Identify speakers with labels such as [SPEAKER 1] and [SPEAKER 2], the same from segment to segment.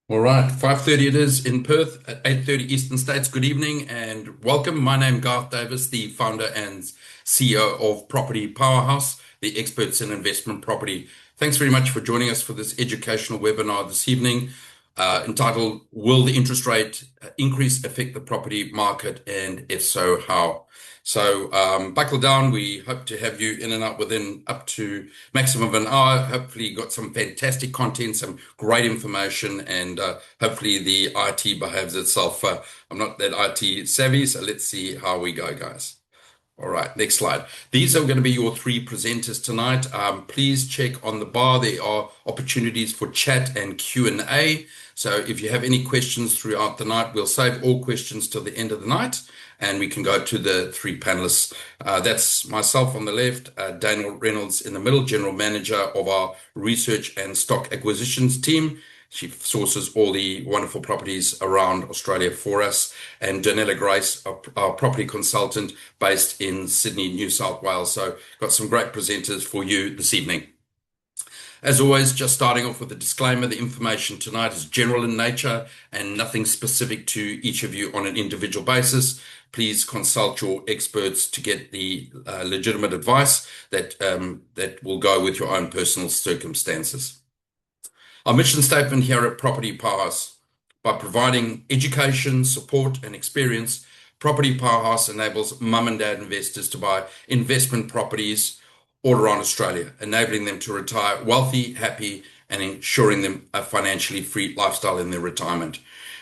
[SPEAKER 1] All right, 5:30 it is in Perth at 8:30 Eastern States. Good evening and welcome. My name Garth Davis, the founder and CEO of Property Powerhouse, the experts in investment property. Thanks very much for joining us for this educational webinar this evening, entitled Will the Interest Rate Increase Affect the Property Market, and if so, how? Buckle down. We hope to have you in and out within up to maximum of an hour. Hopefully, you got some fantastic content, some great information, and hopefully the IT behaves itself. I'm not that IT savvy, so let's see how we go, guys. All right, next slide. These are going to be your three presenters tonight. Please check on the bar. There are opportunities for chat and Q&A. So if you have any questions throughout the night, we'll save all questions till the end of the night, and we can go to the three panelists. That's myself on the left, Daniel Reynolds in the middle, General Manager of our Research and Stock Acquisitions team. She sources all the wonderful properties around Australia for us. And Janella Grace, our property consultant based in Sydney, New South Wales. So got some great presenters for you this evening. As always, just starting off with a disclaimer, the information tonight is general in nature and nothing specific to each of you on an individual basis. Please consult your experts to get the legitimate advice that will go with your own personal circumstances. Our mission statement here at Property Powerhouse: by providing education, support, and experience, Property Powerhouse enables mum and dad investors to buy investment properties all around Australia, enabling them to retire wealthy, happy, and ensuring them a financially free lifestyle in their retirement.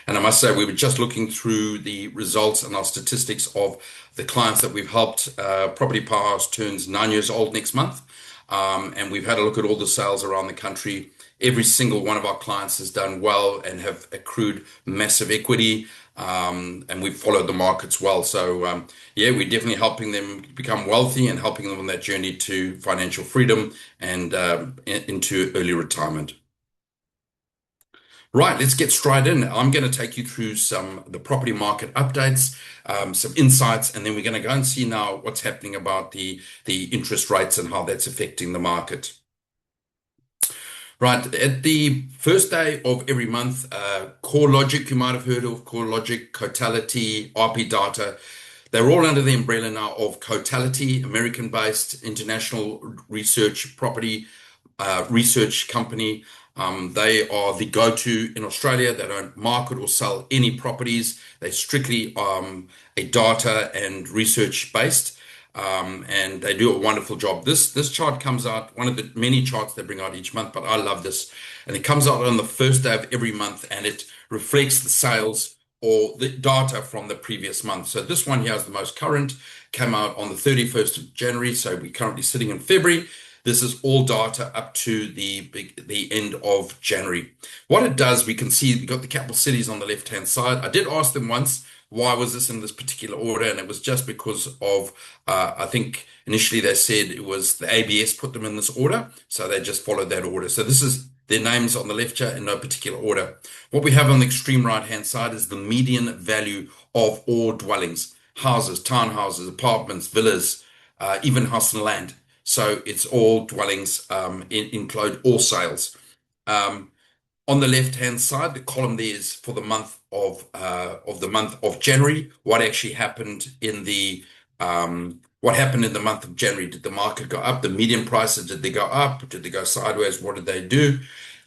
[SPEAKER 1] And I must say, we were just looking through the results and our statistics of the clients that we've helped. Property Powerhouse turns 9 years old next month. And we've had a look at all the sales around the country. Every single one of our clients has done well and have accrued massive equity, and we've followed the markets well. So, yeah, we're definitely helping them become wealthy and helping them on that journey to financial freedom and into early retirement. Right, let's get straight in. I'm going to take you through the property market updates, some insights, and then we're going to go and see now what's happening about the interest rates and how that's affecting the market. Right, at the first day of every month, CoreLogic, you might have heard of CoreLogic, Cotality, RP Data. They're all under the umbrella now of Cotality, American-based international research property research company. They are the go-to in Australia. They don't market or sell any properties. They're strictly a data and research based. And they do a wonderful job. This chart comes out, one of the many charts they bring out each month, but I love this. And it comes out on the first day of every month, and it reflects the sales or the data from the previous month. So this one here is the most current, came out on the 31st of January. So we're currently sitting in February. This is all data up to the end of January. What it does, we can see we got the capital cities on the left-hand side. I did ask them once, why was this in this particular order? And it was just because of, I think initially they said it was the ABS put them in this order. So they just followed that order. So this is their names on the left here in no particular order. What we have on the extreme right-hand side is the median value of all dwellings, houses, townhouses, apartments, villas, even house and land. So it's all dwellings, include all sales. On the left-hand side, the column there is for the month of January. What actually happened in the month of January? Did the market go up? The median prices, did they go up? Did they go sideways? What did they do?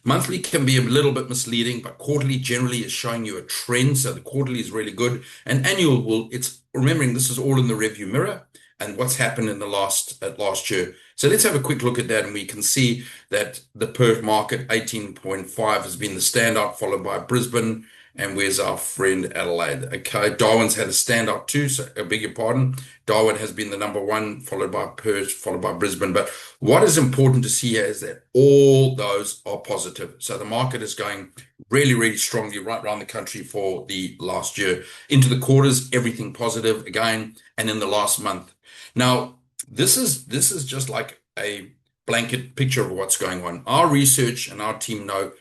[SPEAKER 1] Monthly can be a little bit misleading, but quarterly generally is showing you a trend. So the quarterly is really good, and annual it's remembering this is all in the review mirror and what's happened in the last year. So let's have a quick look at that, and we can see that the Perth market 18.5 has been the standout, followed by Brisbane. And where's our friend Adelaide? Okay, Darwin's had a standout too, so I beg your pardon. Darwin has been the number one, followed by Perth, followed by Brisbane. But what is important to see here is that all those are positive. So the market is going really, really strongly right around the country for the last year. Into the quarters, everything positive again, and in the last month. Now, this is just like a blanket picture of what's going on. Our research and our team know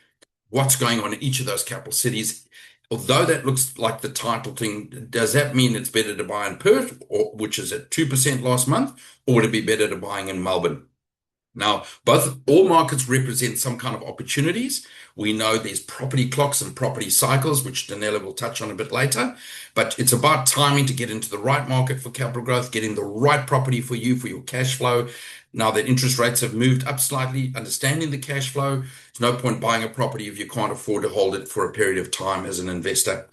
[SPEAKER 1] what's going on in each of those capital cities. Although that looks like the title thing, does that mean it's better to buy in Perth, which is at 2% last month, or would it be better to buying in Melbourne? Now, both all markets represent some kind of opportunities. We know there's property clocks and property cycles, which Danella will touch on a bit later. But it's about timing to get into the right market for capital growth, getting the right property for you, for your cash flow. Now that interest rates have moved up slightly, understanding the cash flow, there's no point buying a property if you can't afford to hold it for a period of time as an investor.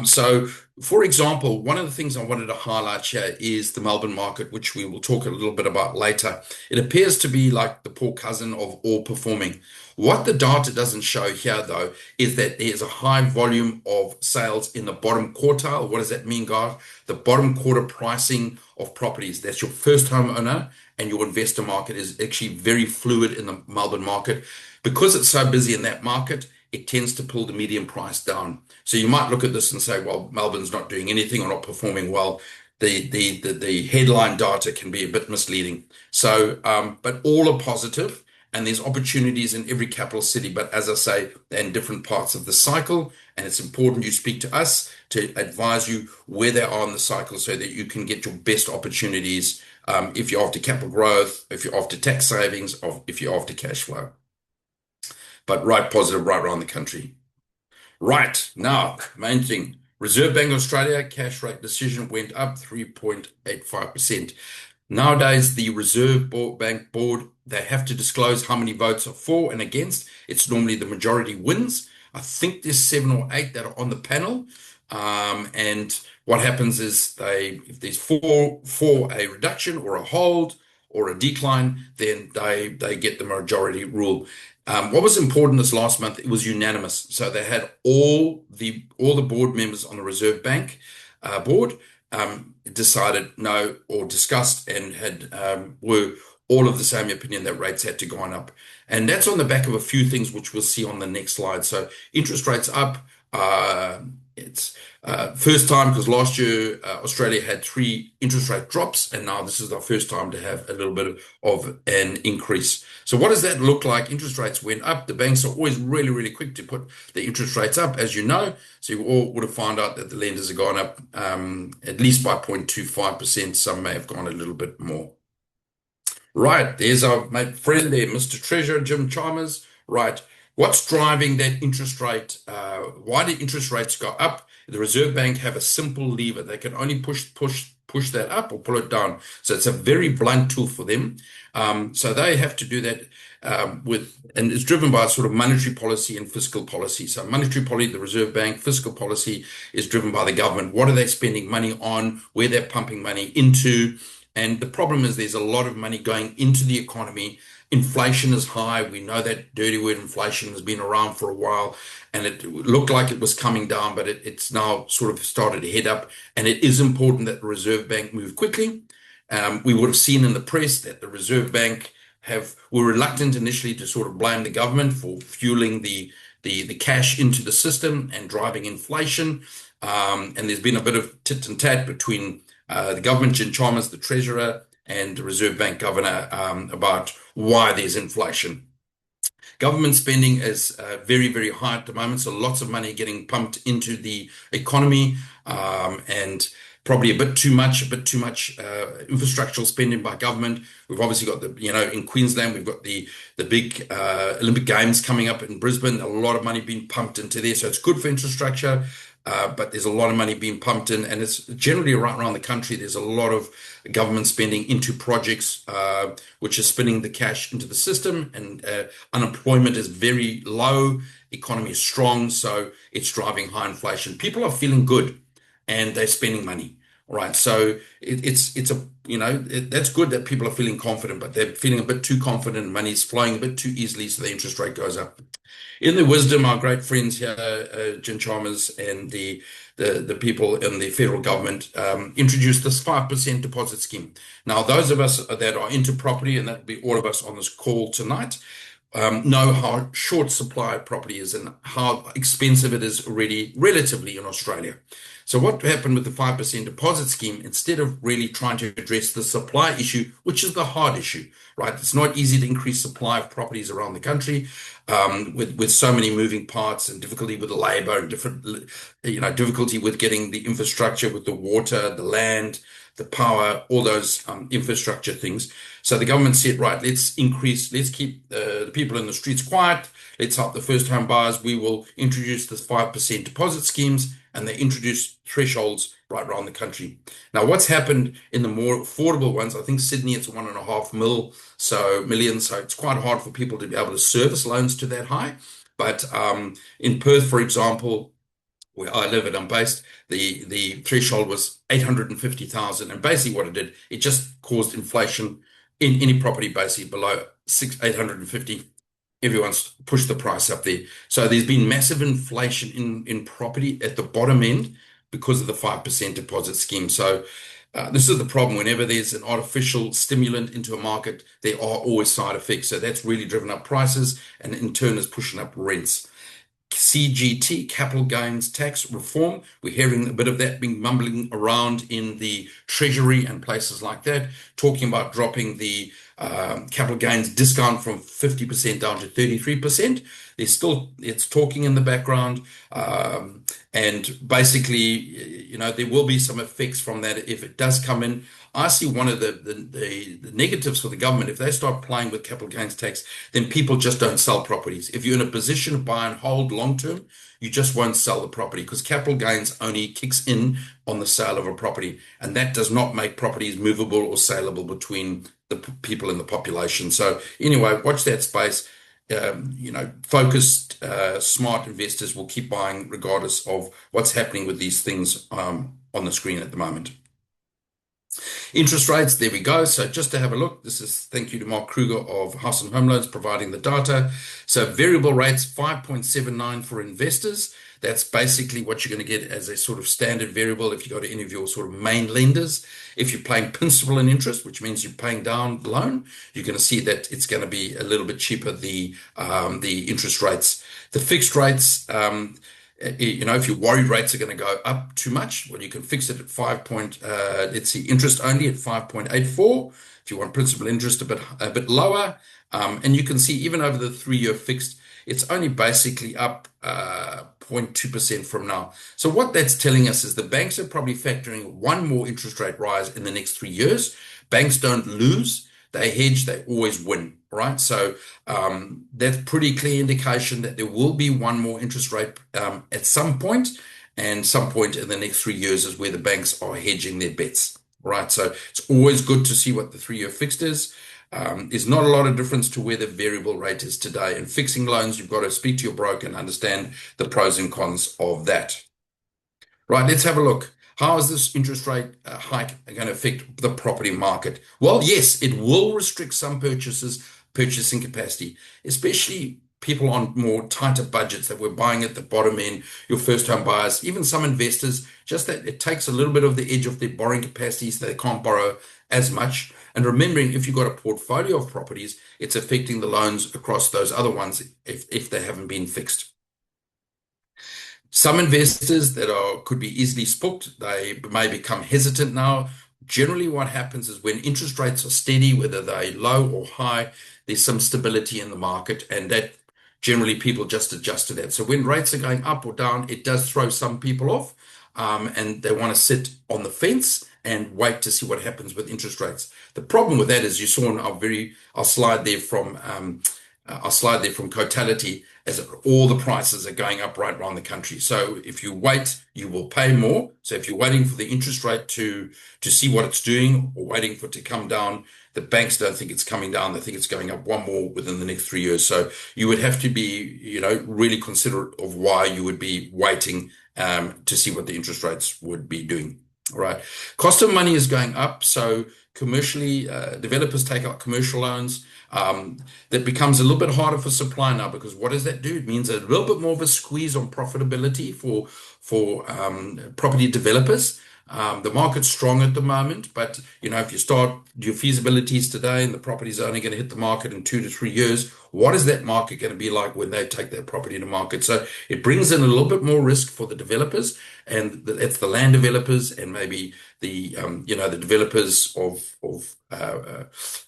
[SPEAKER 1] So, for example, one of the things I wanted to highlight here is the Melbourne market, which we will talk a little bit about later. It appears to be like the poor cousin of all performing. What the data doesn't show here, though, is that there's a high volume of sales in the bottom quartile. What does that mean, guys? The bottom quarter pricing of properties. That's your first homeowner, and your investor market is actually very fluid in the Melbourne market. Because it's so busy in that market, it tends to pull the median price down. So you might look at this and say, well, Melbourne's not doing anything or not performing well. The headline data can be a bit misleading. So, but all are positive, and there's opportunities in every capital city. But as I say, they're in different parts of the cycle, and it's important you speak to us to advise you where they are in the cycle so that you can get your best opportunities if you're after capital growth, if you're after tax savings, or if you're after cash flow. But right positive right around the country. Right, now, main thing. Reserve Bank of Australia cash rate decision went up 3.85%. Nowadays, the Reserve Bank Board, they have to disclose how many votes are for and against. It's normally the majority wins. I think there's 7 or 8 that are on the panel. And what happens is if there's for a reduction or a hold or a decline, then they get the majority rule. What was important this last month, it was unanimous. So they had all the board members on the Reserve Bank board decided no, or discussed and were all of the same opinion that rates had to go on up. And that's on the back of a few things which we'll see on the next slide. So interest rates up. It's first time because last year Australia had 3 interest rate drops, and now this is our first time to have a little bit of an increase. So what does that look like? Interest rates went up. The banks are always really, really quick to put the interest rates up, as you know. So you all would have found out that the lenders have gone up at least by 0.25%. Some may have gone a little bit more. Right, there's our mate friend there, Mr. Treasurer Jim Chalmers. Right. What's driving that interest rate? Why did interest rates go up? The Reserve Bank have a simple lever. They can only push that up or pull it down. So it's a very blunt tool for them. So they have to do that and it's driven by sort of monetary policy and fiscal policy. So monetary policy, the Reserve Bank, fiscal policy is driven by the government. What are they spending money on? Where they're pumping money into? And the problem is there's a lot of money going into the economy. Inflation is high. We know that dirty word inflation has been around for a while, and it looked like it was coming down, but it's now sort of started to head up. And it is important that the Reserve Bank move quickly. We would have seen in the press that the Reserve Bank were reluctant initially to sort of blame the government for fueling the cash into the system and driving inflation. And there's been a bit of tit and tat between the government, Jim Chalmers, the Treasurer, and the Reserve Bank Governor about why there's inflation. Government spending is very, very high at the moment, so lots of money getting pumped into the economy, and probably a bit too much infrastructural spending by government. We've obviously got in Queensland, we've got the big Olympic Games coming up in Brisbane, a lot of money being pumped into there, so it's good for infrastructure. But there's a lot of money being pumped in, and it's generally right around the country. There's a lot of government spending into projects, which is spinning the cash into the system, and unemployment is very low. Economy is strong, so it's driving high inflation. People are feeling good, and they're spending money. All right, so that's good that people are feeling confident, but they're feeling a bit too confident. Money's flowing a bit too easily, so the interest rate goes up. In their wisdom, our great friends here, Jim Chalmers and the people in the federal government introduced this 5% deposit scheme. Now, those of us that are into property, and that will be all of us on this call tonight, know how short supply of property is and how expensive it is already relatively in Australia. So what happened with the 5% deposit scheme, instead of really trying to address the supply issue, which is the hard issue, right? It's not easy to increase supply of properties around the country with so many moving parts and difficulty with the labor and difficulty with getting the infrastructure, with the water, the land, the power, all those infrastructure things. So the government said, right, let's keep the people in the streets quiet. Let's help the first home buyers. We will introduce this 5% deposit schemes, and they introduce thresholds right around the country. Now, what's happened in the more affordable ones, I think Sydney, it's 1.5 million. So it's quite hard for people to be able to service loans to that high. But in Perth, for example, where I live and I'm based, the threshold was 850,000. And basically what it did, it just caused inflation in any property basically below 850. Everyone's pushed the price up there. So there's been massive inflation in property at the bottom end because of the 5% deposit scheme. So this is the problem. Whenever there's an artificial stimulant into a market, there are always side effects. So that's really driven up prices and in turn is pushing up rents. CGT, capital gains tax reform. We're hearing a bit of that being mumbling around in the Treasury and places like that, talking about dropping the capital gains discount from 50% down to 33%. It's talking in the background. And basically, there will be some effects from that if it does come in. I see one of the negatives for the government. If they start playing with capital gains tax, then people just don't sell properties. If you're in a position to buy and hold long term, you just won't sell the property because capital gains only kicks in on the sale of a property. And that does not make properties movable or saleable between the people in the population. So anyway, watch that space. Focused, smart investors will keep buying regardless of what's happening with these things on the screen at the moment. Interest rates, there we go. So just to have a look, thank you to Mark Kruger of House and Home Loans providing the data. So variable rates, 5.79 for investors. That's basically what you're going to get as a sort of standard variable if you go to any of your sort of main lenders. If you're paying principal and interest, which means you're paying down the loan, you're going to see that it's going to be a little bit cheaper, the interest rates. The fixed rates, if you're worried rates are going to go up too much, well, you can fix it at interest only at 5.84. If you want principal interest a bit lower, and you can see even over the 3-year fixed, it's only basically up 0.2% from now. So what that's telling us is the banks are probably factoring one more interest rate rise in the next 3 years. Banks don't lose. They hedge, they always win, right? So that's pretty clear indication that there will be one more interest rate at some point, and some point in the next 3 years is where the banks are hedging their bets, right? So it's always good to see what the 3-year fixed is. There's not a lot of difference to where the variable rate is today. And fixing loans, you've got to speak to your broker and understand the pros and cons of that. Right, let's have a look. How is this interest rate hike going to affect the property market? Well, yes, it will restrict some purchasing capacity, especially people on more tighter budgets that were buying at the bottom end, your first home buyers, even some investors, just that it takes a little bit of the edge off their borrowing capacity so they can't borrow as much. And remembering, if you've got a portfolio of properties, it's affecting the loans across those other ones if they haven't been fixed. Some investors that could be easily spooked, they may become hesitant now. Generally, what happens is when interest rates are steady, whether they're low or high, there's some stability in the market, and that generally people just adjust to that. So when rates are going up or down, it does throw some people off, and they want to sit on the fence and wait to see what happens with interest rates. The problem with that is you saw in our slide there from Cotality, as all the prices are going up right around the country. So if you wait, you will pay more. So if you're waiting for the interest rate to see what it's doing or waiting for it to come down, the banks don't think it's coming down. They think it's going up one more within the next 3 years. So you would have to be, really considerate of why you would be waiting to see what the interest rates would be doing. All right. Cost of money is going up. So commercially, developers take out commercial loans. That becomes a little bit harder for supply now, because what does that do? It means a little bit more of a squeeze on profitability for property developers. The market's strong at the moment, but if you start your feasibilities today and the property's only going to hit the market in 2 to 3 years, what is that market going to be like when they take that property to market? So it brings in a little bit more risk for the developers, and it's the land developers and maybe the developers of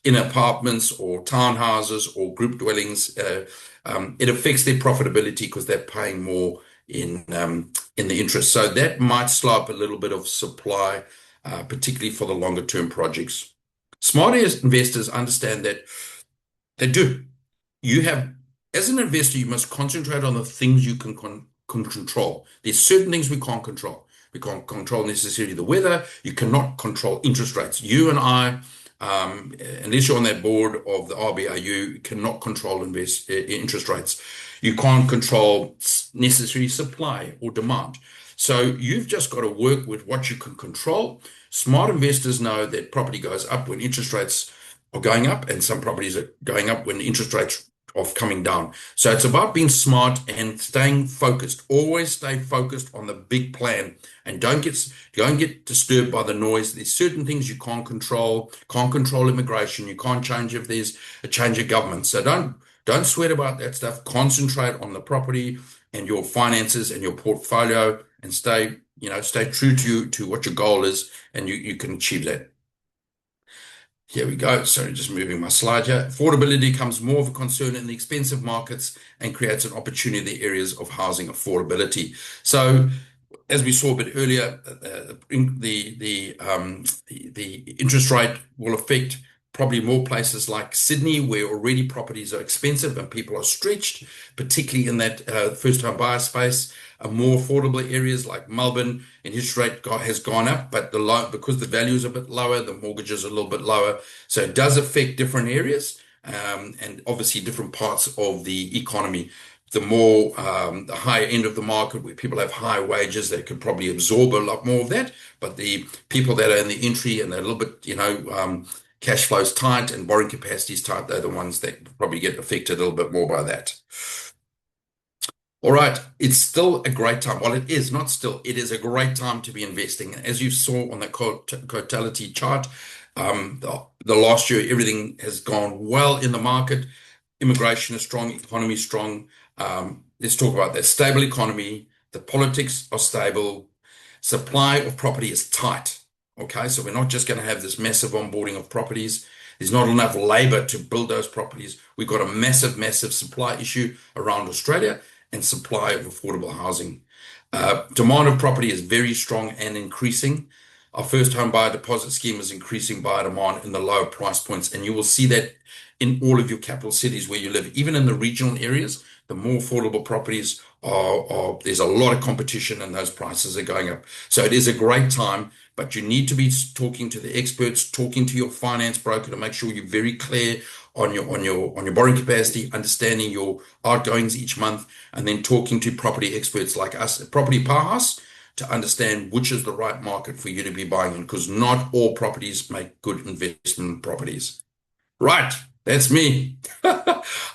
[SPEAKER 1] in apartments or townhouses or group dwellings. It affects their profitability because they're paying more in the interest. So that might slow up a little bit of supply particularly for the longer term projects. Smart investors understand that they do. You have, as an investor, you must concentrate on the things you can control. There's certain things we can't control. We can't control necessarily the weather. You cannot control interest rates. You and I, unless you're on that board of the RBA, you cannot control interest rates. You can't control necessary supply or demand. So you've just got to work with what you can control. Smart investors know that property goes up when interest rates are going up, and some properties are going up when interest rates are coming down. So it's about being smart and staying focused. Always stay focused on the big plan, and don't get disturbed by the noise. There's certain things you can't control. Can't control immigration. You can't change if there's a change of government. So don't sweat about that stuff. Concentrate on the property and your finances and your portfolio, and stay true to what your goal is, and you can achieve that. Here we go. Sorry, just moving my slide here. Affordability becomes more of a concern in the expensive markets and creates an opportunity in the areas of housing affordability. So, as we saw a bit earlier, the interest rate will affect probably more places like Sydney, where already properties are expensive and people are stretched, particularly in that first-time buyer space. More affordable areas like Melbourne, interest rate has gone up, but because the value is a bit lower, the mortgages are a little bit lower. So it does affect different areas, and obviously different parts of the economy. The higher end of the market, where people have high wages, they could probably absorb a lot more of that. But the people that are in the entry and they're a little bit, cash flow's tight and borrowing capacity is tight, they're the ones that probably get affected a little bit more by that. All right, it's still a great time. Well, it is not still, it is a great time to be investing. As you saw on the Cotality chart, the last year, everything has gone well in the market. Immigration is strong, economy is strong. Let's talk about that. Stable economy, the politics are stable, supply of property is tight. Okay, so we're not just going to have this massive onboarding of properties. There's not enough labor to build those properties. We've got a massive, massive supply issue around Australia and supply of affordable housing. Demand of property is very strong and increasing. Our first home buyer deposit scheme is increasing buyer demand in the lower price points, and you will see that in all of your capital cities where you live, even in the regional areas. The more affordable properties there's a lot of competition and those prices are going up. So it is a great time, but you need to be talking to the experts, talking to your finance broker to make sure you're very clear on your borrowing capacity, understanding your outgoings each month, and then talking to property experts like us at Property Powerhouse to understand which is the right market for you to be buying in, because not all properties make good investment properties. Right, that's me.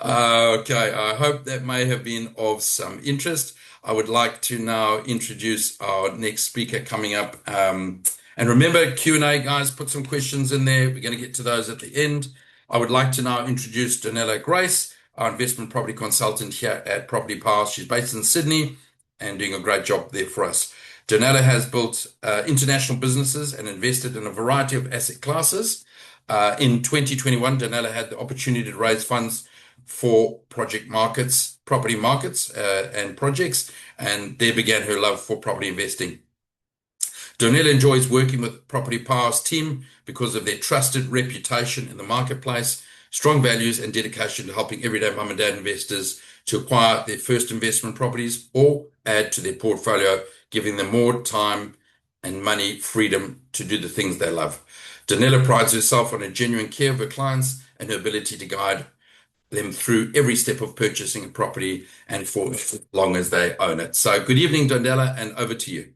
[SPEAKER 1] Okay, I hope that may have been of some interest. I would like to now introduce our next speaker coming up. And remember, Q&A, guys, put some questions in there. We're going to get to those at the end. I would like to now introduce Donella Grace, our investment property consultant here at Property Powerhouse. She's based in Sydney and doing a great job there for us. Donella has built international businesses and invested in a variety of asset classes. In 2021, Donella had the opportunity to raise funds for property markets, and projects, and there began her love for property investing. Donella enjoys working with Property Powerhouse team because of their trusted reputation in the marketplace, strong values, and dedication to helping everyday mum and dad investors to acquire their first investment properties or add to their portfolio, giving them more time and money freedom to do the things they love. Donella prides herself on a genuine care of her clients and her ability to guide them through every step of purchasing a property and for as long as they own it. So good evening, Donella, and over to you.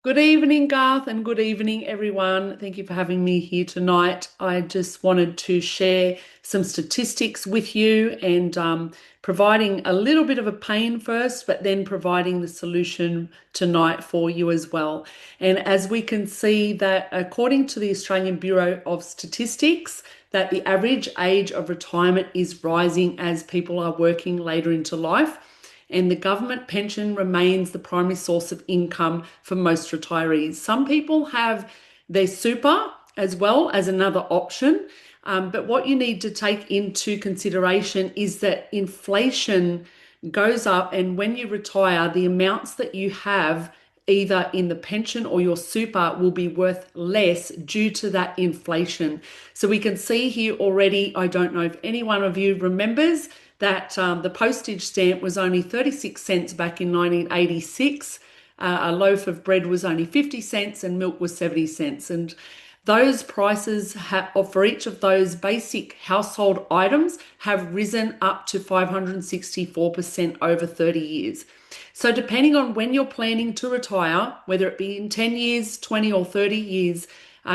[SPEAKER 2] Good evening, Garth, and good evening, everyone. Thank you for having me here tonight. I just wanted to share some statistics with you and providing a little bit of a pain first, but then providing the solution tonight for you as well. And as we can see that according to the Australian Bureau of Statistics, that the average age of retirement is rising as people are working later into life, and the government pension remains the primary source of income for most retirees. Some people have their super as well as another option, but what you need to take into consideration is that inflation goes up, and when you retire, the amounts that you have either in the pension or your super will be worth less due to that inflation. So we can see here already, I don't know if any one of you remembers that the postage stamp was only 36 cents back in 1986. A loaf of bread was only 50 cents and milk was 70 cents. And those prices for each of those basic household items have risen up to 564% over 30 years. So depending on when you're planning to retire, whether it be in 10 years, 20 or 30 years,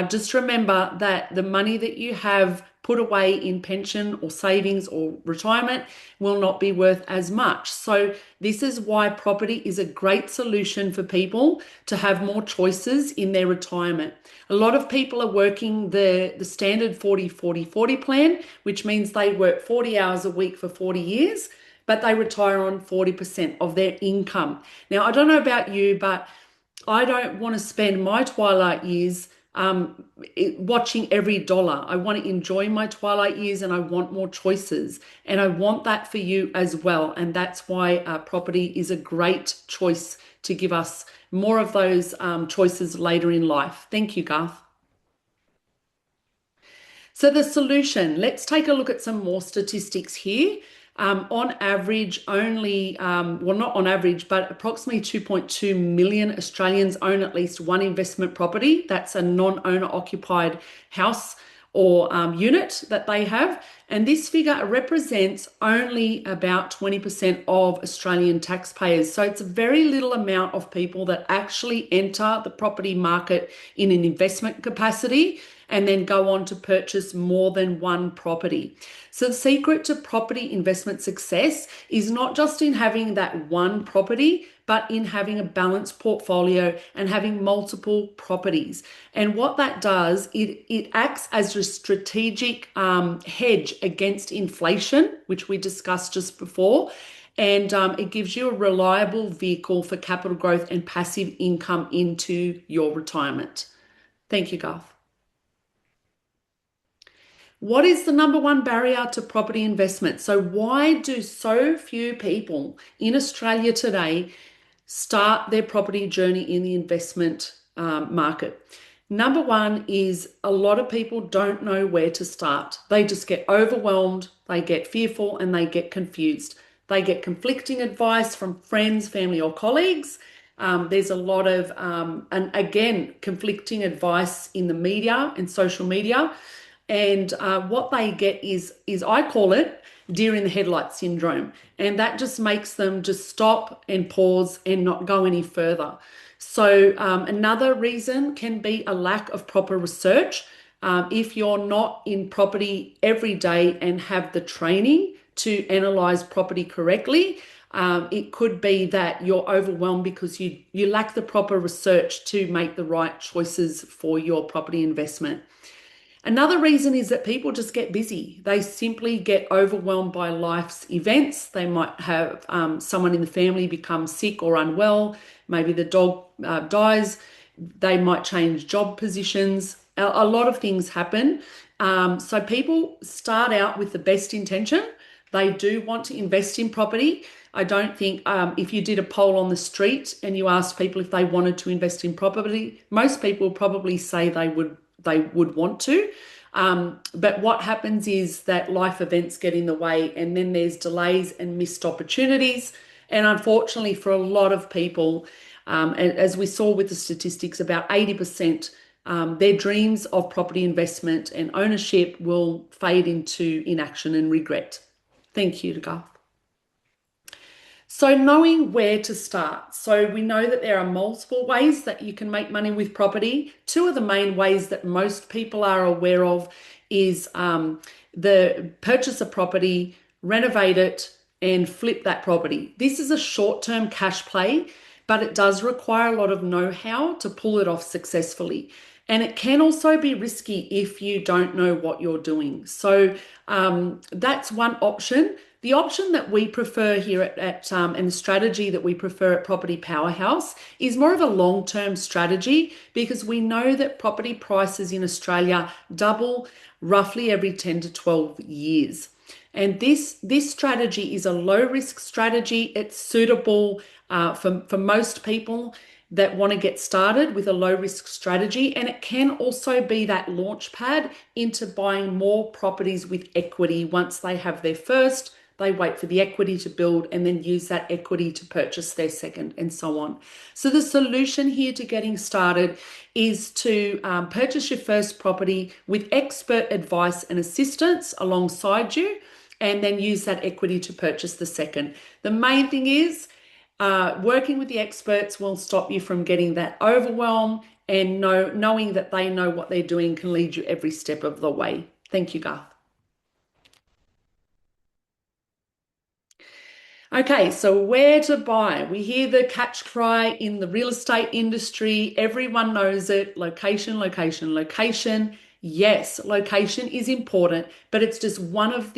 [SPEAKER 2] just remember that the money that you have put away in pension or savings or retirement will not be worth as much. So this is why property is a great solution for people to have more choices in their retirement. A lot of people are working the standard 40-40-40 plan, which means they work 40 hours a week for 40 years, but they retire on 40% of their income. Now, I don't know about you, but I don't want to spend my twilight years watching every dollar. I want to enjoy my twilight years and I want more choices. And I want that for you as well. And that's why property is a great choice to give us more of those choices later in life. Thank you, Garth. So the solution, let's take a look at some more statistics here. On average, only, well, not on average, but approximately 2.2 million Australians own at least one investment property. That's a non-owner occupied house or unit that they have. And this figure represents only about 20% of Australian taxpayers. So it's a very little amount of people that actually enter the property market in an investment capacity and then go on to purchase more than one property. So the secret to property investment success is not just in having that one property, but in having a balanced portfolio and having multiple properties. And what that does, it acts as a strategic hedge against inflation, which we discussed just before. And it gives you a reliable vehicle for capital growth and passive income into your retirement. Thank you, Garth. What is the number one barrier to property investment? So why do so few people in Australia today start their property journey in the investment market? Number one is a lot of people don't know where to start. They just get overwhelmed, they get fearful, and they get confused. They get conflicting advice from friends, family, or colleagues. There's a lot of, and again, conflicting advice in the media and social media. And what they get is I call it deer in the headlights syndrome. And that just makes them just stop and pause and not go any further. So another reason can be a lack of proper research. If you're not in property every day and have the training to analyze property correctly, it could be that you're overwhelmed because you lack the proper research to make the right choices for your property investment. Another reason is that people just get busy. They simply get overwhelmed by life's events. They might have someone in the family become sick or unwell. Maybe the dog dies. They might change job positions. A lot of things happen. So people start out with the best intention. They do want to invest in property. I don't think if you did a poll on the street and you asked people if they wanted to invest in property, most people probably say they would want to. But what happens is that life events get in the way and then there's delays and missed opportunities. And unfortunately for a lot of people, as we saw with the statistics, about 80%, their dreams of property investment and ownership will fade into inaction and regret. Thank you, Garth. So knowing where to start. So we know that there are multiple ways that you can make money with property. Two of the main ways that most people are aware of is the purchase a property, renovate it, and flip that property. This is a short-term cash play, but it does require a lot of know-how to pull it off successfulully. And it can also be risky if you don't know what you're doing. So that's one option. The option that we prefer here and the strategy that we prefer at Property Powerhouse is more of a long-term strategy because we know that property prices in Australia double roughly every 10 to 12 years. And this strategy is a low-risk strategy. It's suitable for most people. that want to get started with a low risk strategy. And it can also be that launch pad into buying more properties with equity. Once they have their first, they wait for the equity to build and then use that equity to purchase their second, and so on. So the solution here to getting started is to purchase your first property with expert advice and assistance alongside you, and then use that equity to purchase the second. The main thing is working with the experts will stop you from getting that overwhelm, and knowing that they know what they're doing can lead you every step of the way. Thank you, Garth. Okay, so where to buy? We hear the catch cry in the real estate industry. Everyone knows it. Location, location, location. Yes, location is important, but it's just one of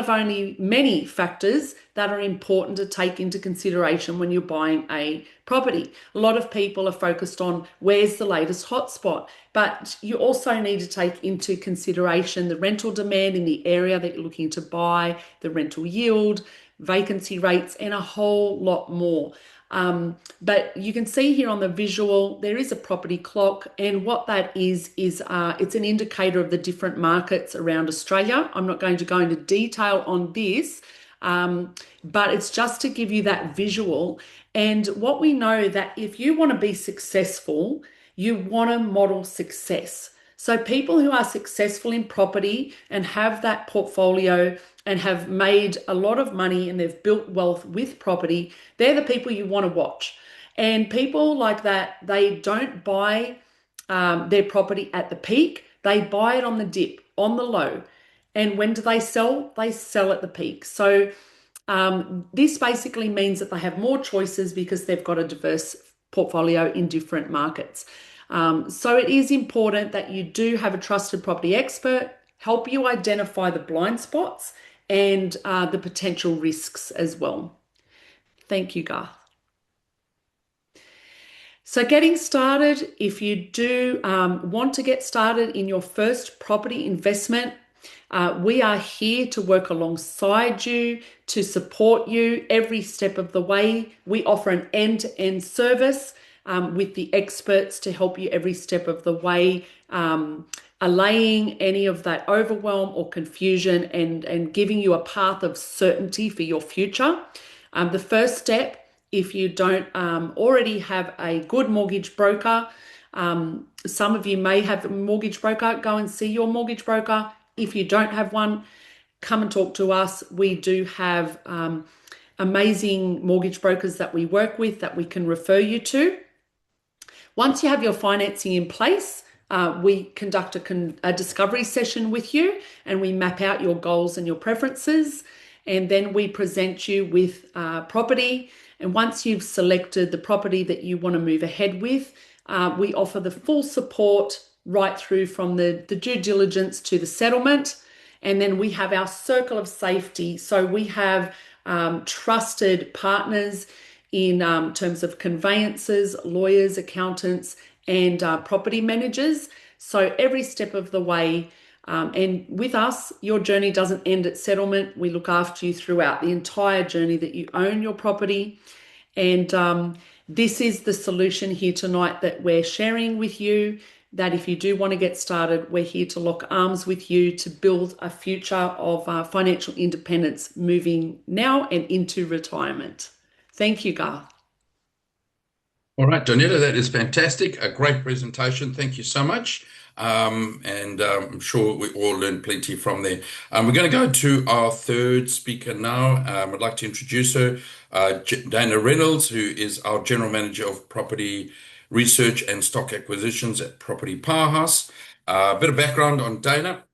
[SPEAKER 2] only many factors that are important to take into consideration when you're buying a property. A lot of people are focused on where's the latest hotspot, but you also need to take into consideration the rental demand in the area that you're looking to buy, the rental yield, vacancy rates, and a whole lot more. But you can see here on the visual, there is a property clock, and what that is it's an indicator of the different markets around Australia. I'm not going to go into detail on this, but it's just to give you that visual. And what we know that if you want to be successful, you want to model success. So people who are successful in property and have that portfolio and have made a lot of money and they've built wealth with property, they're the people you want to watch. And people like that, they don't buy their property at the peak. They buy it on the dip, on the low. And when do they sell? They sell at the peak. So this basically means that they have more choices because they've got a diverse portfolio in different markets. So it is important that you do have a trusted property expert help you identify the blind spots and the potential risks as well. Thank you, Garth. So getting started, if you do want to get started in your first property investment, we are here to work alongside you, to support you every step of the way. We offer an end-to-end service with the experts to help you every step of the way, allaying any of that overwhelm or confusion and giving you a path of certainty for your future. The first step, if you don't already have a good mortgage broker, some of you may have a mortgage broker, go and see your mortgage broker. If you don't have one, come and talk to us. We do have amazing mortgage brokers that we work with that we can refer you to. Once you have your financing in place, we conduct a discovery session with you and we map out your goals and your preferences. And then we present you with property. And once you've selected the property that you want to move ahead with, we offer the full support right through from the due diligence to the settlement. And then we have our circle of safety. So we have trusted partners in terms of conveyancers, lawyers, accountants, and property managers. So every step of the way, and with us, your journey doesn't end at settlement. We look after you throughout the entire journey that you own your property. And this is the solution here tonight that we're sharing with you, that if you do want to get started, we're here to lock arms with you to build a future of financial independence moving now and into retirement. Thank you, Garth.
[SPEAKER 1] All right, Donetta, that is fantastic. A great presentation. Thank you so much. I'm sure we all learned plenty from there. We're going to go to our third speaker now. I'd like to introduce her, Dana Reynolds, who is our General Manager of Property Research and Stock Acquisitions at Property Powerhouse. A bit of background on Dana.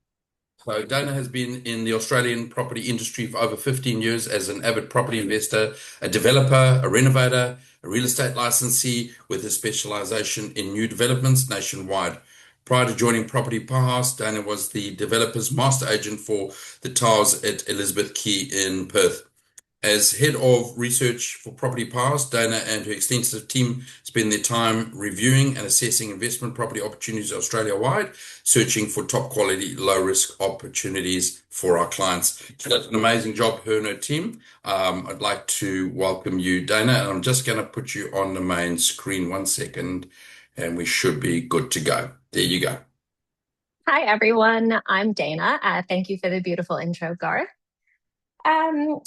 [SPEAKER 1] So Dana has been in the Australian property industry for over 15 years as an avid property investor, a developer, a renovator, a real estate licensee with a specialization in new developments nationwide. Prior to joining Property Powerhouse, Dana was the developer's master agent for the towers at Elizabeth Quay in Perth. As head of research for Property Powers, Dana and her extensive team spend their time reviewing and assessing investment property opportunities Australia-wide, searching for top quality, low risk opportunities for our clients. She does an amazing job, her and her team. I'd like to welcome you, Dana, and I'm just going to put you on the main screen 1 second, and we should be good to go. There you go.
[SPEAKER 3] Hi, everyone. I'm Dana. Thank you for the beautiful intro, Garth. Um,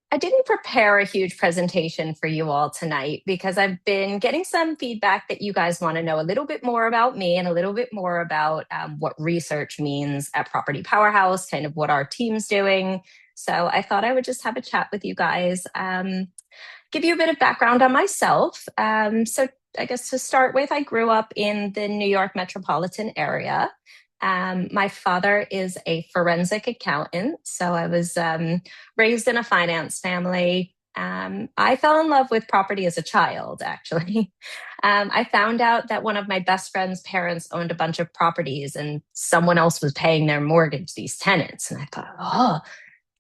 [SPEAKER 3] I didn't prepare a huge presentation for you all tonight because I've been getting some feedback that you guys want to know a little bit more about me and a little bit more about what research means at Property Powerhouse, kind of what our team's doing. So I thought I would just have a chat with you guys, give you a bit of background on myself. So I guess to start with, I grew up in the New York metropolitan area. My father is a forensic accountant, so I was raised in a finance family. I fell in love with property as a child, actually. I found out that one of my best friend's parents owned a bunch of properties and someone else was paying their mortgage, these tenants. And I thought, oh,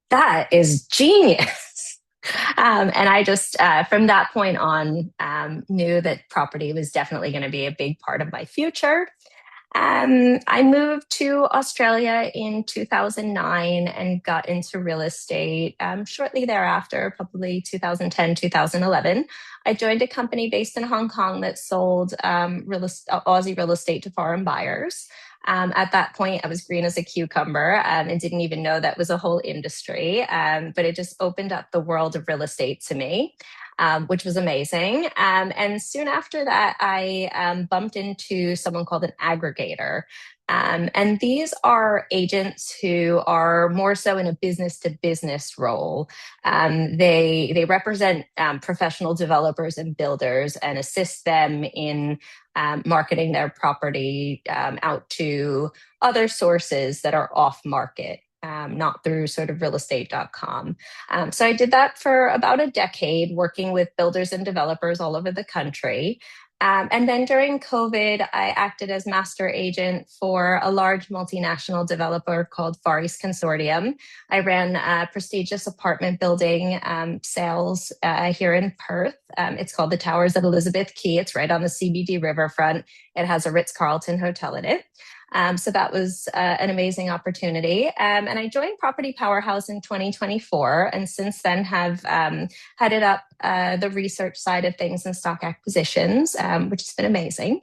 [SPEAKER 3] that is genius. And I just, from that point on, knew that property was definitely going to be a big part of my future. I moved to Australia in 2009 and got into real estate shortly thereafter, probably 2010, 2011. I joined a company based in Hong Kong that sold Aussie real estate to foreign buyers. At that point, I was green as a cucumber and didn't even know that was a whole industry, but it just opened up the world of real estate to me. Which was amazing. And soon after that, I bumped into someone called an aggregator. And these are agents who are more so in a business to business role. They represent professional developers and builders and assist them in marketing their property out to other sources that are off market. Not through sort of realestate.com. So I did that for about a decade, working with builders and developers all over the country. And then during COVID, I acted as master agent for a large multinational developer called Far East Consortium. I ran a prestigious apartment building sales here in Perth. It's called the Towers at Elizabeth Quay. It's right on the CBD riverfront. It has a Ritz-Carlton hotel in it. So that was an amazing opportunity. And I joined Property Powerhouse in 2024, and since then have headed up the research side of things and stock acquisitions, which has been amazing.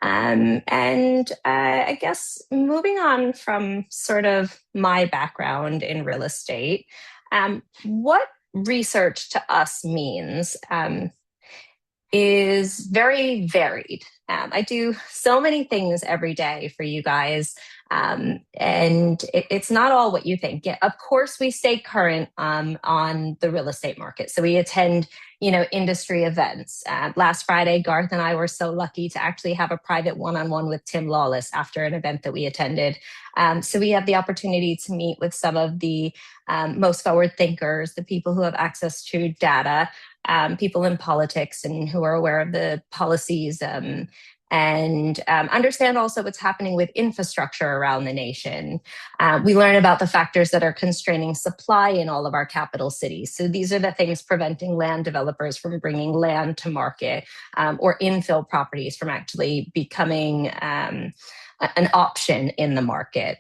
[SPEAKER 3] And I guess moving on from sort of my background in real estate, what research to us means is very varied. I do so many things every day for you guys, and it's not all what you think. Yeah, of course, we stay current on the real estate market, so we attend, industry events. Last Friday, Garth and I were so lucky to actually have a private one-on-one with Tim Lawless after an event that we attended. So we have the opportunity to meet with some of the most forward thinkers, the people who have access to data, people in politics and who are aware of the policies, and understand also what's happening with infrastructure around the nation. We learn about the factors that are constraining supply in all of our capital cities. So these are the things preventing land developers from bringing land to market, or infill properties from actually becoming an option in the market.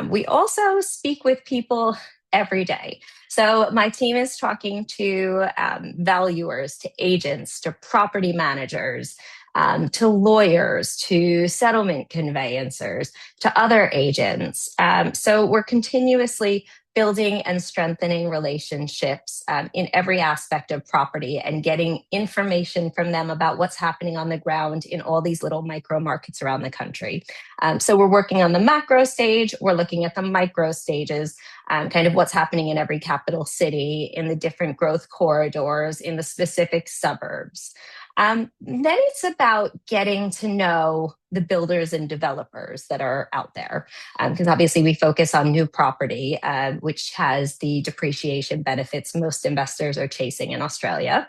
[SPEAKER 3] We also speak with people every day. So my team is talking to valuers, to agents, to property managers, to lawyers, to settlement conveyancers, to other agents. So we're continuously building and strengthening relationships in every aspect of property and getting information from them about what's happening on the ground in all these little micro markets around the country. So we're working on the macro stage, we're looking at the micro stages, kind of what's happening in every capital city, in the different growth corridors, in the specific suburbs. Then it's about getting to know the builders and developers that are out there, because obviously we focus on new property, which has the depreciation benefits most investors are chasing in Australia.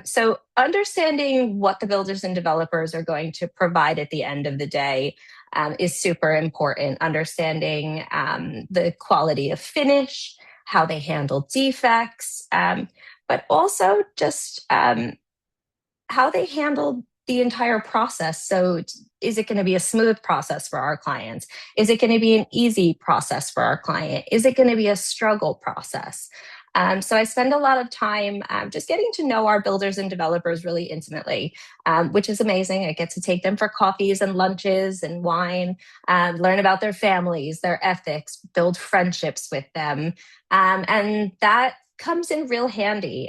[SPEAKER 3] So understanding what the builders and developers are going to provide at the end of the day is super important. Understanding the quality of finish, how they handle defects, but also just how they handle the entire process. So is it going to be a smooth process for our clients? Is it going to be an easy process for our client? Is it going to be a struggle process? So I spend a lot of time just getting to know our builders and developers really intimately, which is amazing. I get to take them for coffees and lunches and wine, learn about their families, their ethics, build friendships with them. And that comes in real handy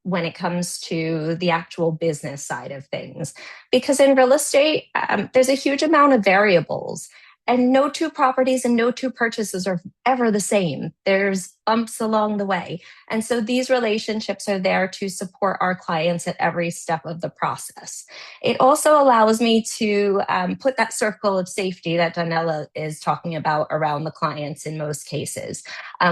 [SPEAKER 3] when it comes to the actual business side of things. Because in real estate, there's a huge amount of variables. And no two properties and no two purchases are ever the same. There's bumps along the way. And so these relationships are there to support our clients at every step of the process. It also allows me to put that circle of safety that Donella is talking about around the clients in most cases.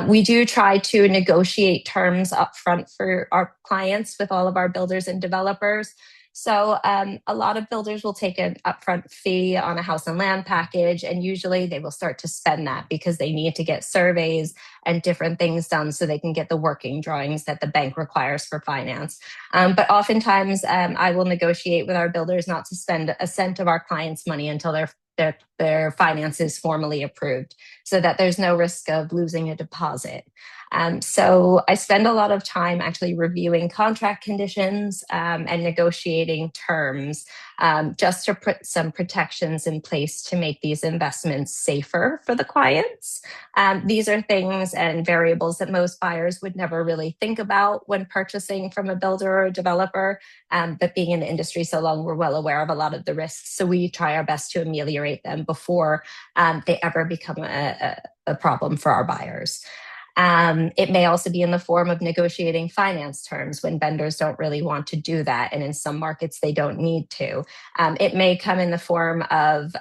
[SPEAKER 3] We do try to negotiate terms upfront for our clients with all of our builders and developers. So a lot of builders will take an upfront fee on a house and land package, and usually they will start to spend that because they need to get surveys and different things done so they can get the working drawings that the bank requires for finance. But oftentimes I will negotiate with our builders not to spend a cent of our clients' money until their finance is formally approved, so that there's no risk of losing a deposit. So I spend a lot of time actually reviewing contract conditions and negotiating terms just to put some protections in place to make these investments safer for the clients. These are things and variables that most buyers would never really think about when purchasing from a builder or a developer. But being in the industry so long, we're well aware of a lot of the risks. So we try our best to ameliorate them before they ever become a problem for our buyers. It may also be in the form of negotiating finance terms when vendors don't really want to do that. And in some markets, they don't need to. It may come in the form of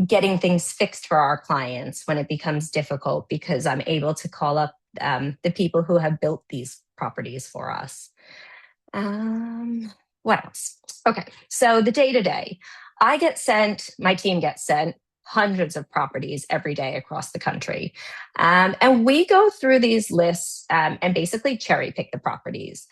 [SPEAKER 3] getting things fixed for our clients when it becomes difficult, because I'm able to call up the people who have built these properties for us. What else? Okay, so the day-to-day. My team gets sent hundreds of properties every day across the country. And we go through these lists and basically cherry pick the properties.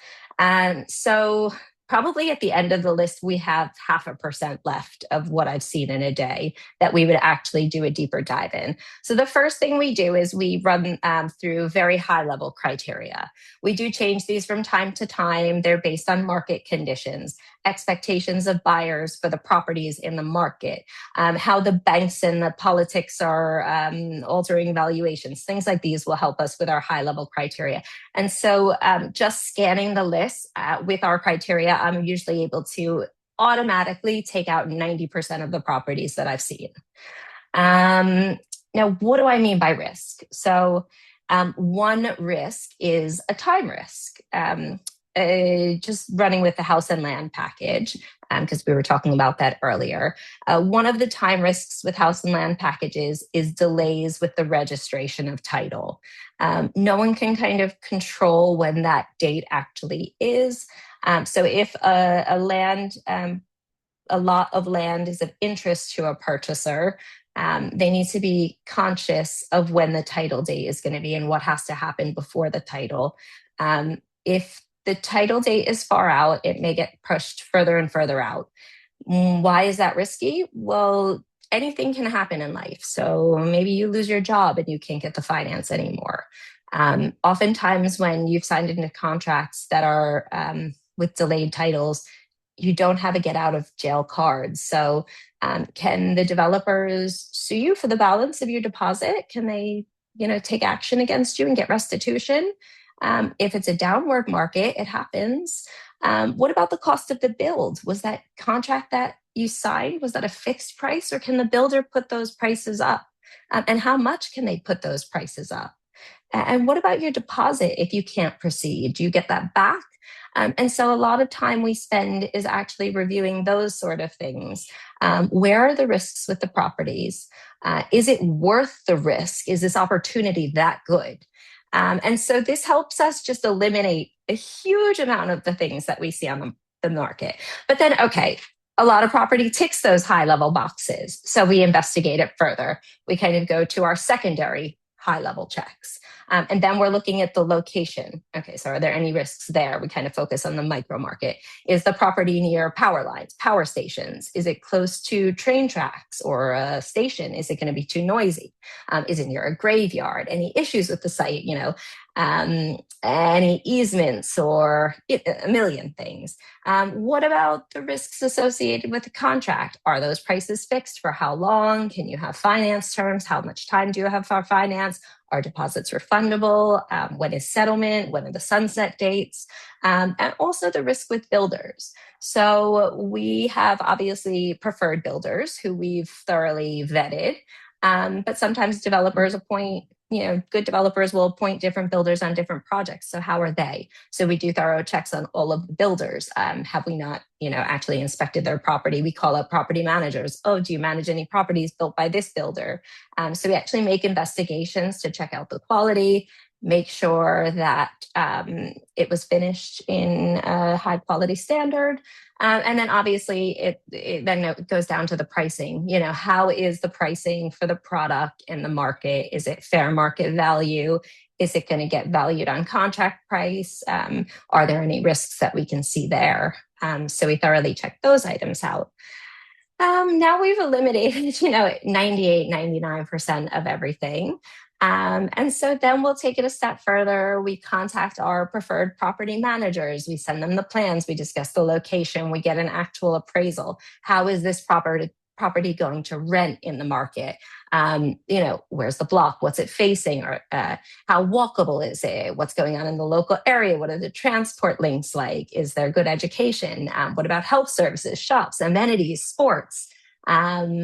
[SPEAKER 3] So probably at the end of the list, we have 0.5% left of what I've seen in a day that we would actually do a deeper dive in. So the first thing we do is we run through very high level criteria. We do change these from time to time. They're based on market conditions, expectations of buyers for the properties in the market, how the banks and the politics are altering valuations. Things like these will help us with our high level criteria. And so just scanning the list with our criteria, I'm usually able to automatically take out 90% of the properties that I've seen. Now, what do I mean by risk? So one risk is a time risk. Just running with the house and land package, because we were talking about that earlier. One of the time risks with house and land packages is delays with the registration of title. No one can kind of control when that date actually is. So if a lot of land is of interest to a purchaser, they need to be conscious of when the title date is going to be and what has to happen before the title. If the title date is far out, it may get pushed further and further out. Why is that risky? Well, anything can happen in life. So maybe you lose your job and you can't get the finance anymore. Oftentimes when you've signed into contracts that are with delayed titles, you don't have a get out of jail card. So can the developers sue you for the balance of your deposit? Can they, take action against you and get restitution? If it's a downward market, it happens. What about the cost of the build? Was that contract that you signed, was that a fixed price, or can the builder put those prices up? And how much can they put those prices up? And what about your deposit if you can't proceed? Do you get that back? And so a lot of time we spend is actually reviewing those sort of things. Where are the risks with the properties? Is it worth the risk? Is this opportunity that good? And so this helps us just eliminate a huge amount of the things that we see on the market. But then, okay, a lot of property ticks those high level boxes. So we investigate it further. We kind of go to our secondary high level checks. And then we're looking at the location. Okay, so are there any risks there? We kind of focus on the micro market. Is the property near power lines, power stations? Is it close to train tracks or a station? Is it going to be too noisy? Is it near a graveyard? Any issues with the site? Any easements or a million things. What about the risks associated with the contract? Are those prices fixed? For how long? Can you have finance terms? How much time do you have for finance? Are deposits refundable? When is settlement? When are the sunset dates? And also the risk with builders. So we have obviously preferred builders who we've thoroughly vetted, but sometimes developers appoint, good developers will appoint different builders on different projects. So how are they? So we do thorough checks on all of the builders. Have we not, actually inspected their property? We call up property managers. Oh, do you manage any properties built by this builder? So we actually make investigations to check out the quality, make sure that it was finished in a high quality standard. And then obviously it goes down to the pricing. How is the pricing for the product in the market? Is it fair market value? Is it going to get valued on contract price? Are there any risks that we can see there? So we thoroughly check those items out. Now we've eliminated, 98, 99% of everything. And so then we'll take it a step further. We contact our preferred property managers. We send them the plans. We discuss the location. We get an actual appraisal. How is this property going to rent in the market? Where's the block? What's it facing? Or how walkable is it? What's going on in the local area? What are the transport links like? Is there good education? What about health services, shops, amenities, sports?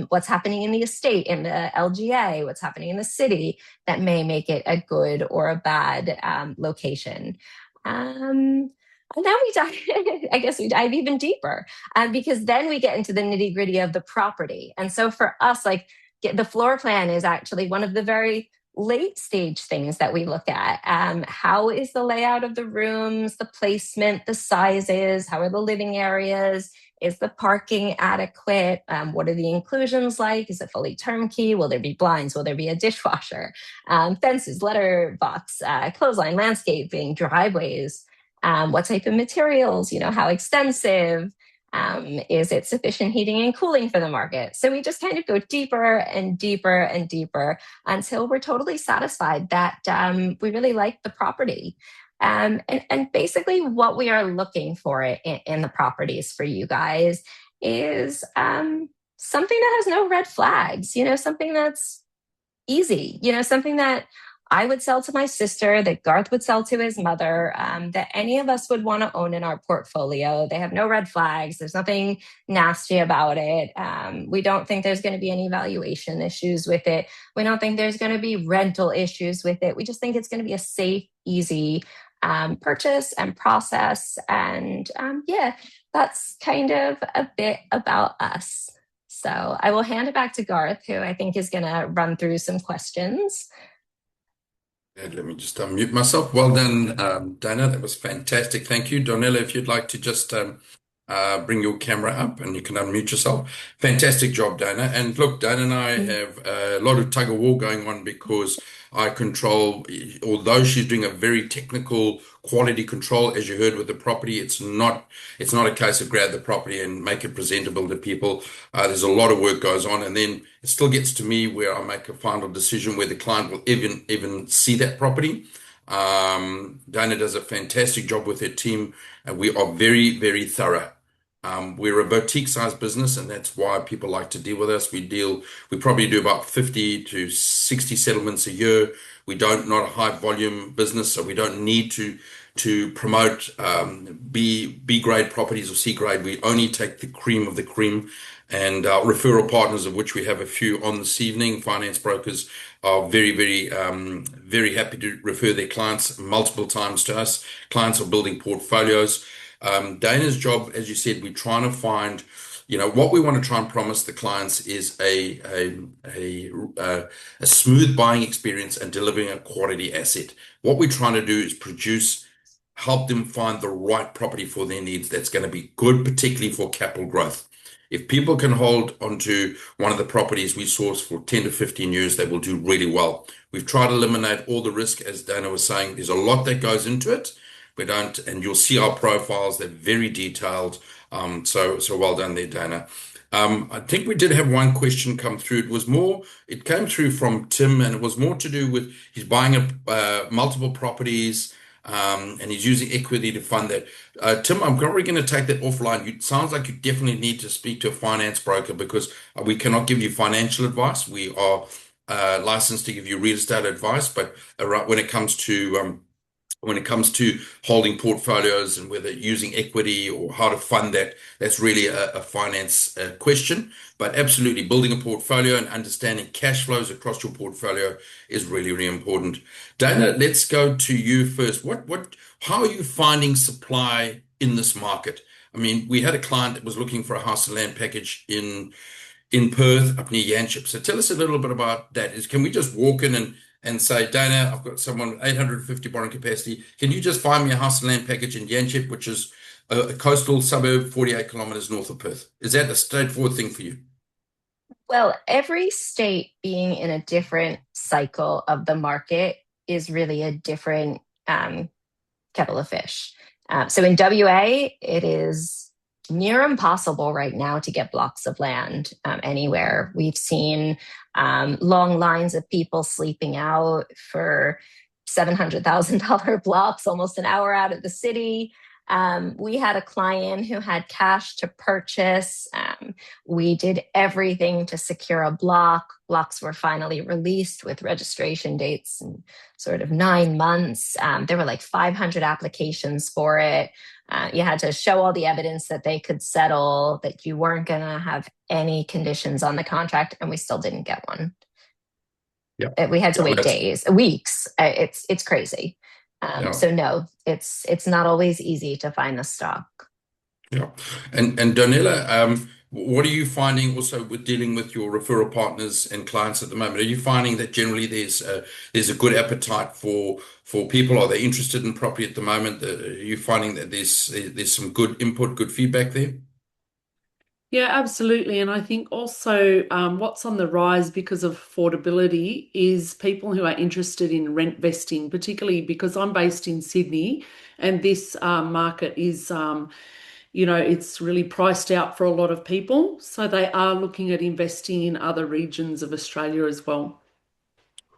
[SPEAKER 3] What's happening in the estate, in the LGA, what's happening in the city that may make it a good or a bad location. And then we dive even deeper because then we get into the nitty gritty of the property. And so for us, the floor plan is actually one of the very late stage things that we look at. How is the layout of the rooms, the placement, the sizes, how are the living areas? Is the parking adequate? What are the inclusions like? Is it fully turnkey? Will there be blinds? Will there be a dishwasher? Fences, letterbox, clothesline, landscaping, driveways? What type of materials? How extensive? Is it sufficient heating and cooling for the market? So we just kind of go deeper and deeper and deeper until we're totally satisfied that we really like the property. And basically what we are looking for in the properties for you guys is something that has no red flags, something that's easy, something that I would sell to my sister, that Garth would sell to his mother, that any of us would want to own in our portfolio. They have no red flags. There's nothing nasty about it. We don't think there's going to be any valuation issues with it. We don't think there's going to be rental issues with it. We just think it's going to be a safe, easy purchase and process. And that's kind of a bit about us. So I will hand it back to Garth, who I think is going to run through some questions.
[SPEAKER 1] And let me just unmute myself. Well done, Dana. That was fantastic. Thank you. Donella, if you'd like to just bring your camera up and you can unmute yourself. Fantastic job, Dana. And look, Dana and I have a lot of tug of war going on because I control, although she's doing a very technical quality control, as you heard with the property, it's not a case of grab the property and make it presentable to people. There's a lot of work goes on, and then it still gets to me where I make a final decision where the client will even see that property. Dana does a fantastic job with her team, and we are very, very thorough. We're a boutique sized business, and that's why people like to deal with us. We probably do about 50 to 60 settlements a year. Not a high volume business, so we don't need to promote B grade properties or C grade. We only take the cream of the cream, and our referral partners, of which we have a few on this evening, finance brokers, are very, very, very happy to refer their clients multiple times to us. Clients are building portfolios. Dana's job, as you said, we're trying to find, what we want to try and promise the clients is a smooth buying experience and delivering a quality asset. What we're trying to do is help them find the right property for their needs that's going to be good, particularly for capital growth. If people can hold onto one of the properties we source for 10 to 15 years, they will do really well. We've tried to eliminate all the risk, as Dana was saying. There's a lot that goes into it. We don't, and you'll see our profiles, they're very detailed. So well done there, Dana. I think we did have one question come through. It came through from Tim, and it was more to do with he's buying multiple properties, and he's using equity to fund that. Tim, I'm probably going to take that offline. It sounds like you definitely need to speak to a finance broker because we cannot give you financial advice. We are licensed to give you real estate advice, but when it comes to holding portfolios and whether using equity or how to fund that, that's really a finance question. But absolutely, building a portfolio and understanding cash flows across your portfolio is really, really important. Dana, let's go to you first. How are you finding supply in this market? I mean, we had a client that was looking for a house and land package in Perth, up near Yanchep. So tell us a little bit about that. Can we just walk in and say, Dana, I've got someone with 850 borrowing capacity. Can you just find me a house and land package in Yanchep, which is a coastal suburb 48 kilometers north of Perth? Is that a straightforward thing for you?
[SPEAKER 3] Well, every state being in a different cycle of the market is really a different kettle of fish. So in WA, it is near impossible right now to get blocks of land anywhere. We've seen long lines of people sleeping out for $700,000 blocks, almost an hour out of the city. We had a client who had cash to purchase. We did everything to secure a block. Blocks were finally released with registration dates in sort of 9 months. There were like 500 applications for it. You had to show all the evidence that they could settle, that you weren't going to have any conditions on the contract, and we still didn't get one.
[SPEAKER 1] Yeah.
[SPEAKER 3] We had to wait days, weeks. It's crazy. So no, it's not always easy to find the stock.
[SPEAKER 1] Yeah. And Donella, what are you finding also with dealing with your referral partners and clients at the moment? Are you finding that generally there's a good appetite for people? Are they interested in property at the moment? Are you finding that there's some good input, good feedback there?
[SPEAKER 2] Yeah, absolutely. And I think also what's on the rise because of affordability is people who are interested in rent vesting, particularly because I'm based in Sydney and this market is, it's really priced out for a lot of people. So they are looking at investing in other regions of Australia as well.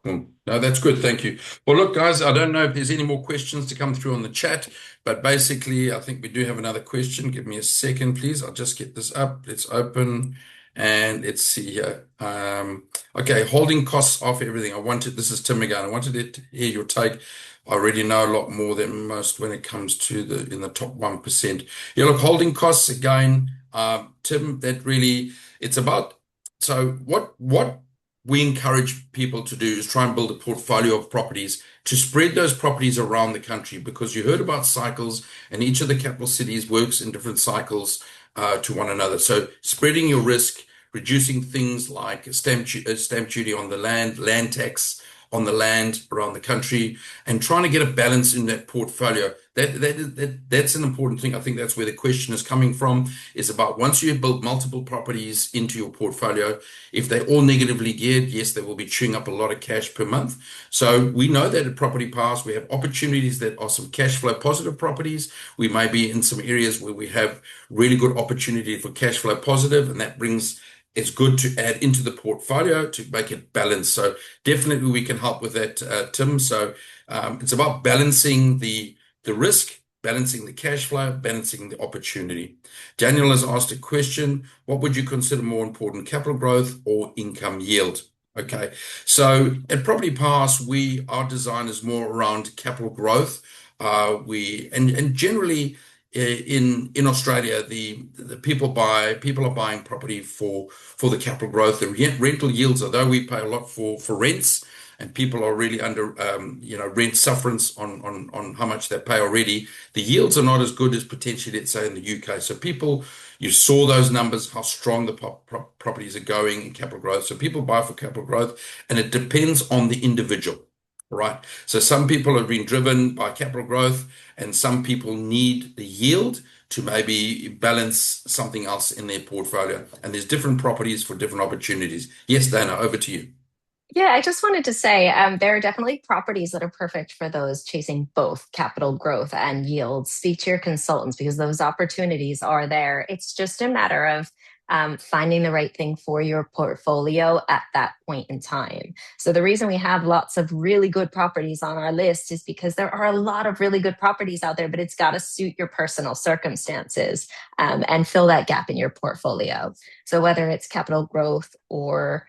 [SPEAKER 1] No, that's good. Thank you. Well, look, guys, I don't know if there's any more questions to come through on the chat, but basically, I think we do have another question. Give me a second, please. I'll just get this up. Let's open and let's see here. Okay, holding costs off everything. This is Tim again. I wanted to hear your take. I already know a lot more than most when it comes to in the top 1%. Yeah, look, holding costs again, Tim, it's about, so what we encourage people to do is try and build a portfolio of properties to spread those properties around the country, because you heard about cycles and each of the capital cities works in different cycles to one another. So spreading your risk, reducing things like stamp duty on the land tax on the land around the country, and trying to get a balance in that portfolio. That's an important thing. I think that's where the question is coming from, is about once you build multiple properties into your portfolio, if they're all negatively geared, yes, they will be chewing up a lot of cash per month. So we know that at Property Pass, we have opportunities that are some cash flow positive properties. We may be in some areas where we have really good opportunity for cash flow positive, and it's good to add into the portfolio to make it balanced. So definitely we can help with that, Tim. So it's about balancing the risk, balancing the cash flow, balancing the opportunity. Daniel has asked a question: what would you consider more important, capital growth or income yield? Okay, so at Property Pass, our design is more around capital growth. And generally in Australia, the people are buying property for the capital growth. The rental yields, although we pay a lot for rents, and people are really under rent sufferance on how much they pay already, the yields are not as good as potentially, let's say, in the UK. So you saw those numbers, how strong the properties are going in capital growth. So people buy for capital growth, and it depends on the individual. right? So some people have been driven by capital growth, and some people need the yield to maybe balance something else in their portfolio. And there's different properties for different opportunities. Yes, Dana, over to you.
[SPEAKER 3] Yeah, I just wanted to say there are definitely properties that are perfect for those chasing both capital growth and yield. Speak to your consultants because those opportunities are there. It's just a matter of finding the right thing for your portfolio at that point in time. So, the reason we have lots of really good properties on our list is because there are a lot of really good properties out there, but it's got to suit your personal circumstances and fill that gap in your portfolio. So, whether it's capital growth or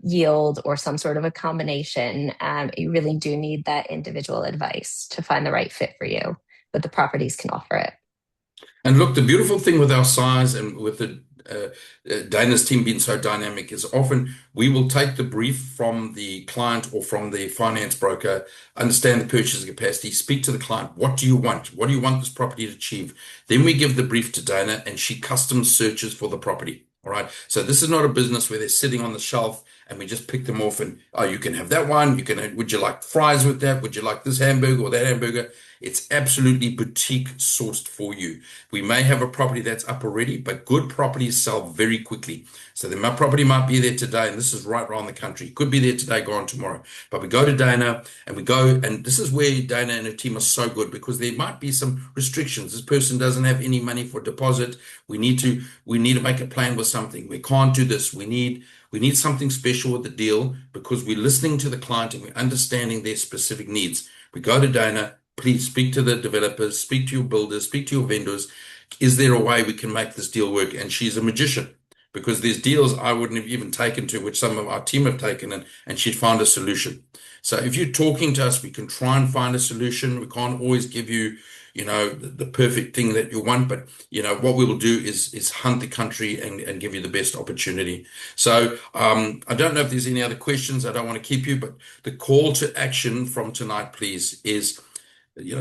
[SPEAKER 3] yield or some sort of a combination, you really do need that individual advice to find the right fit for you, but the properties can offer it.
[SPEAKER 1] And look, the beautiful thing with our size and with the Dana's team being so dynamic is often we will take the brief from the client or from the finance broker, understand the purchasing capacity, speak to the client. What do you want? What do you want this property to achieve? Then we give the brief to Dana and she custom searches for the property. All right. So this is not a business where they're sitting on the shelf and we just pick them off and, oh, you can have that one. Would you like fries with that? Would you like this hamburger or that hamburger? It's absolutely boutique sourced for you. We may have a property that's up already, but good properties sell very quickly. So my property might be there today, and this is right around the country. Could be there today, gone tomorrow. But we go to Dana and we go, and this is where Dana and her team are so good because there might be some restrictions. This person doesn't have any money for deposit. We need to make a plan with something. We can't do this. We need something special with the deal because we're listening to the client and we're understanding their specific needs. We go to Dana. Please speak to the developers, speak to your builders, speak to your vendors. Is there a way we can make this deal work? And she's a magician because there's deals I wouldn't have even taken to, which some of our team have taken, and she'd found a solution. So if you're talking to us, we can try and find a solution. We can't always give you, the perfect thing that you want, but what we will do is hunt the country and give you the best opportunity. So I don't know if there's any other questions. I don't want to keep you, but the call to action from tonight, please, is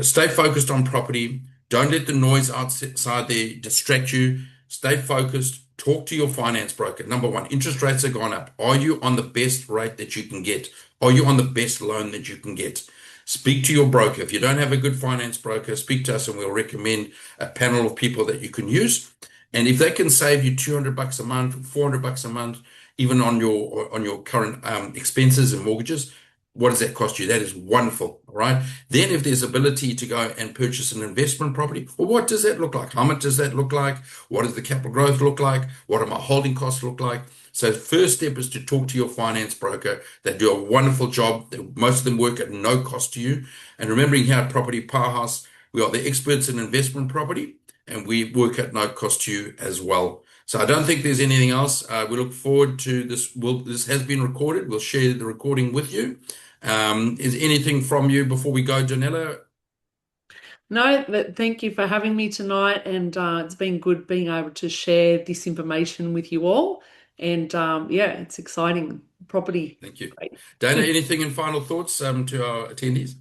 [SPEAKER 1] stay focused on property. Don't let the noise outside there distract you. Stay focused. Talk to your finance broker. Number one, interest rates have gone up. Are you on the best rate that you can get? Are you on the best loan that you can get? Speak to your broker. If you don't have a good finance broker, speak to us and we'll recommend a panel of people that you can use. And if they can save you $200 a month, $400 a month, even on your current expenses and mortgages, what does that cost you? That is wonderful, right? Then if there's ability to go and purchase an investment property, well, what does that look like? How much does that look like? What does the capital growth look like? What do my holding costs look like? So first step is to talk to your finance broker. They do a wonderful job. Most of them work at no cost to you. And remembering here at Property Powerhouse, we are the experts in investment property and we work at no cost to you as well. So I don't think there's anything else. We look forward to this. This has been recorded. We'll share the recording with you. Is anything from you before we go, Janella?
[SPEAKER 2] No, thank you for having me tonight, and it's been good being able to share this information with you all. And it's exciting property.
[SPEAKER 1] Thank you. Dana, anything in final thoughts to our attendees?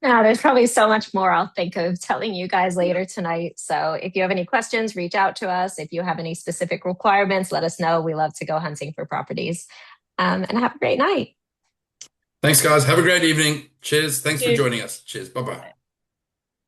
[SPEAKER 3] No, there's probably so much more I'll think of telling you guys later tonight. So if you have any questions, reach out to us. If you have any specific requirements, let us know. We love to go hunting for properties. And have a great night.
[SPEAKER 1] Thanks, guys. Have a great evening. Cheers. Thanks for joining us. Cheers. Bye-bye.